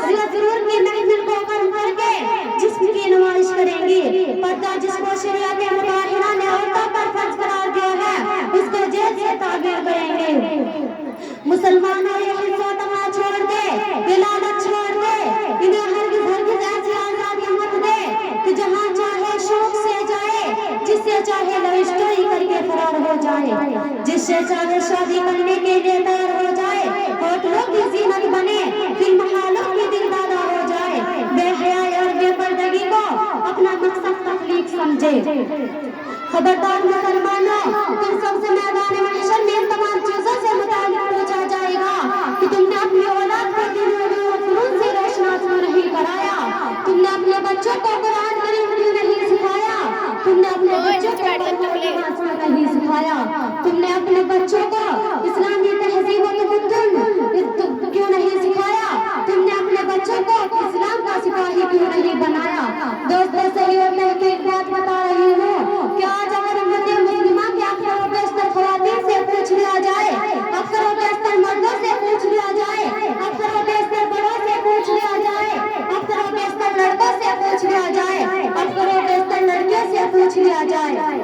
سرور کی محفل کو قائم کر کے جسم کی نمائش کریں گی. پردہ جس کو شریعت مطہرہ نے عورتوں پر فرض قرار دیا ہے اس کو جیل سے تعبیر کریں گے. مسلمانوں یہ حرص و طمع چھوڑ دے, یہ لالچ چھوڑ دے, انہیں ہرگز ایسی آزادی مت دے کہ جہاں چاہے شوق سے جائے, جس سے چاہے لوشٹوئی کر کے فرار ہو جائے, جس سے چاہے شادی کرنے کے لیے تیار ہو جائے, ہوٹلوں کی زینت بنے, فلم ہالوں کی دلدادہ ہو جائے, بے حیائی اور بے پردگی کو اپنا مقصد تخلیق سمجھے. خبردار مسلمانوں, تم سب سے میدان محشر میں ان تمام چیزوں سے متعلق پوچھا جائے گا کہ تم نے اپنی اولاد کو دین و فنون سے روشناس کیوں نہیں کرایا, تم نے اپنے بچوں کو قرآن کریم کیوں نہیں سکھایا, تم نے اپنے بچوں کو نماز کیوں نہیں سکھایا, تم نے اپنے بچوں کو اسلامی تہذیب و تمدن کیوں نہیں سکھایا, تم نے اپنے بچوں کو اسلام کا سپاہی کیوں نہیں بنایا. دوستوں صحیح اور تحقیق بات بتا رہی ہوں کہ آج اگر امت مسلمہ کے اکثر و بیشتر خواتین سے پوچھ لیا جائے, اکثر و بیشتر مردوں سے پوچھ لیا جائے, اکثر و بیشتر بڑوں سے پوچھ لیا جائے, اکثر و بیشتر لڑکوں سے پوچھ لیا جائے, اکثر و بیشتر لڑکیوں سے پوچھ لیا جائے,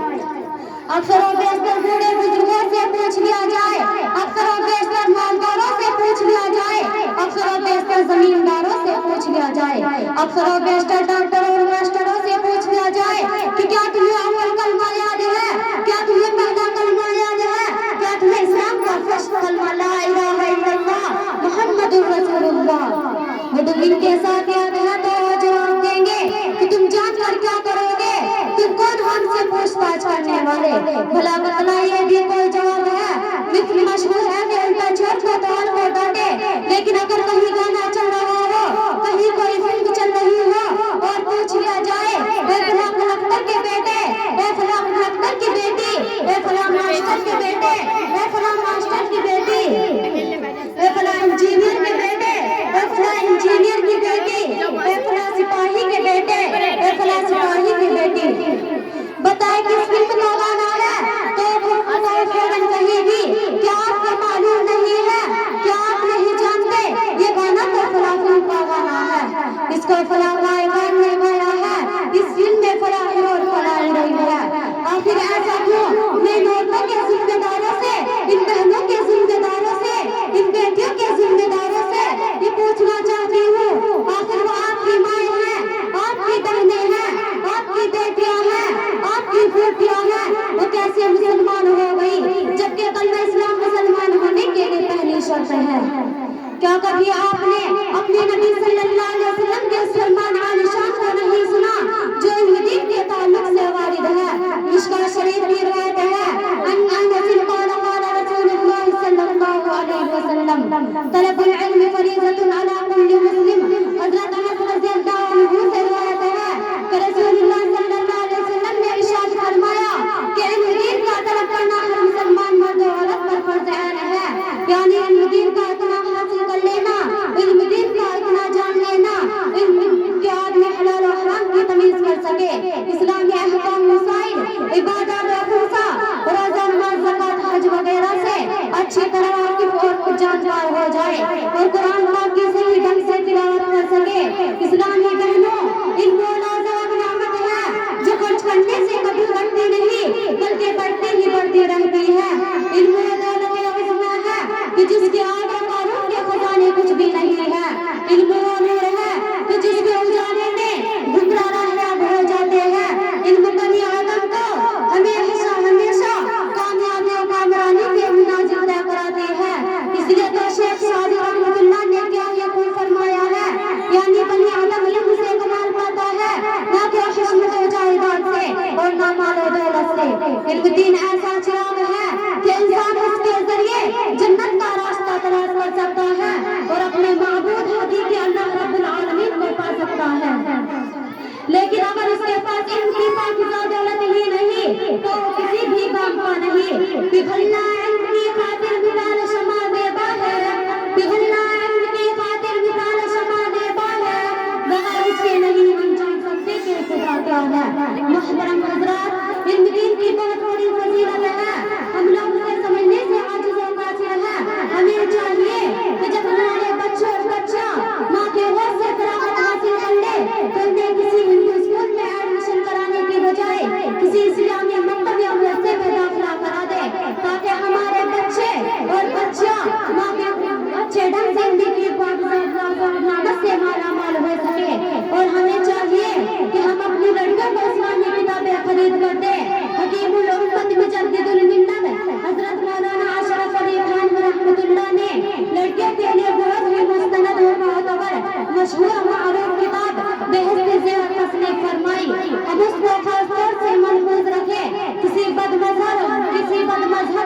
اکثر و بیشتر بوڑھے بزرگوں سے پوچھ لیا جائے, اکثر و بیشتر مالداروں سے پوچھ لیا جائے, اکثر و بیشتر زمینداروں سے پوچھ لیا جائے, اکثر و بیشتر ڈاکٹروں اور ماسٹروں سے پوچھ لیا جائے کہ کیا تمہیں اول کلمہ یاد ہے, کیا تمہیں پہلا کلمہ یاد ہے, کیا تمہیں اسلام کا فرسٹ کلمہ لا الہ الا اللہ محمد رسول اللہ ان کے ساتھ یاد ہے تو جواب دیں گے کہ تم جان کر کیا کرو گے, تم کون ہم سے پوچھ تاچھ کرنے والے, بھلا بتلائیے بھی کوئی جواب ہے. مثل مشہور ہے کہ الٹا چھوٹ کو توڑ کو ڈانٹے, لیکن اگر کہیں گانا چل رہا ہو, کہیں کوئی فلم چل رہی ہو اور پوچھ لیا جائے اے فلاں کلکٹر کے بیٹے, اے فلاں کلکٹر کی بیٹی, اے فلاں ماسٹر کے بیٹے, اے فلاں ماسٹر کی بیٹی, اے فلاں انجینئر کے بیٹے, اے فلاں انجینئر کی بیٹی, اے فلاں سپاہی کے بیٹے, اے فلاں سپاہی کی بیٹی, بتائے کس فلم کا گانا ہے تو فوراً کہے گی کیا آپ کو معلوم نہیں ہے, کیا آپ نہیں جانتے یہ گانا تو فلاں فلم کا گانا ہے, اس کو فلاں گائیکار نے گایا ہے, اس فلم میں فلاں ہیرو اور فلاں ہیروئن ہے. آخر ایسا کیوں؟ میں ان عورتوں کے ذمہ داروں سے, ان بہنوں کے ذمہ داروں سے, ان بیٹیوں کے ذمہ داروں سے یہ پوچھنا چاہتی ہوں, آخر وہ آپ کی مائیں ہیں, آپ کی بہنیں ہیں, آپ کی بیٹیاں ہیں, آپ کی پھوپھیاں ہیں, وہ کیسے مسلمان ہو گئی جبکہ کلمہ اسلام مسلمان ہونے کے لیے پہلی شرط ہے. کیا کبھی آپ نے اپنے نبی صلی اللہ علیہ وسلم کے سلمان علی شان کو نہیں سنا جو علم دین کے تعلق سے وارد ہے؟ مشکاۃ شریف کی روایت ہے ان انس قال قال رسول اللہ صلی اللہ علیہ وسلم طلب العلم فریضۃ علی کل مسلم. حضرت انس رضی اللہ عنہ سے روایت ہے کہ رسول اللہ صلی اللہ علیہ وسلم نے ارشاد فرمایا کہ علم دین کا طلب کرنا ہر مسلمان مرد و عورت پر فرض عین ہے, یعنی علم دین کا اتنا حاصل کر لینا, علم دین کا اتنا جان لینا, علم کے آدمی حلال و حرام کی تمیز کر سکے, اسلامی احکام مسائل, عبادات و خصوصا, روزہ نماز زکوٰۃ حج وغیرہ سے اچھی طرح واقف اور جانکار ہو جائے اور قرآن پاک کی صحیح ڈھنگ سے تلاوت کر سکے. اسلامی بہنوں, علم و لازم نعمت ہے جو خرچ کرنے سے کبھی بڑھتی نہیں بلکہ بڑھتی ہی بڑھتی رہتی ہے. علم و دولت عظمی ہے کہ جس کے آگے قارون کے خزانے کچھ بھی نہیں ہے. علم و نور ہے کہ جس کے اجالے میں گمراہ راہیاب ہو جاتے ہیں. علم بنی آدم کو ہمیشہ ہمیشہ کامیابی و کامرانی کے منازل طے کراتی ہے. اس لیے تو شیخ سعدی رحمۃ اللہ نے کیا یقول فرمایا ہے, یعنی بنی آدم علم سے کمال پاتا ہے نہ کہ حشمت و جائیداد سے اور نہ مال و دولت سے. علم دین ایسا چراغ ہے کہ انسان اس کے ذریعے جنت کا راستہ تلاش کر سکتا ہے اور اپنے معبود حقیقی اللہ رب العالمین کو پا سکتا ہے. لیکن اگر اس کے پاس علم کی پاکیزہ دولت ہی نہیں تو کسی بھی کام کا نہیں. پگھلنا علم کی خاطر مثال شمع دیبا ہے, پگھلنا علم کی خاطر مثال شمع دیبا ہے, بغیر اس کے نہیں ہم جان سکتے کہ خدا کیا ہے. محترم حضرات, علم دین کی بہت بڑی فضیلت ہے, ہم لوگ اسے سمجھنے سے عاجز و قاصر ہیں. ہمیں چاہیے کہ جب ہمارے بچے اور بچیاں ماں کے ہوش علمی کی معلومات سے مالا مال ہو سکے. اور ہمیں چاہیے کہ ہم اپنی لڑکیوں کو اسلامی کتابیں خرید کر دیں. حکیم الامت مجدد الملت حضرت مولانا اشرف علی خان رحمۃ اللہ نے لڑکیوں کے لیے بہت ہی مستند اور معتبر مشہور معروف کتاب بہشت زیور تصنیف فرمائی. اب اس کو خاص طور سے محفوظ رکھے. کسی بد مذہب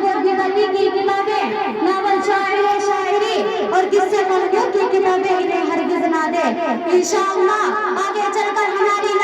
اور بدعتی کی کتابیں، ناول، شاعری اور قصے خلقوں کی کتابیں انہیں ہرگز نہ دے. انشاءاللہ آگے چل کر ہماری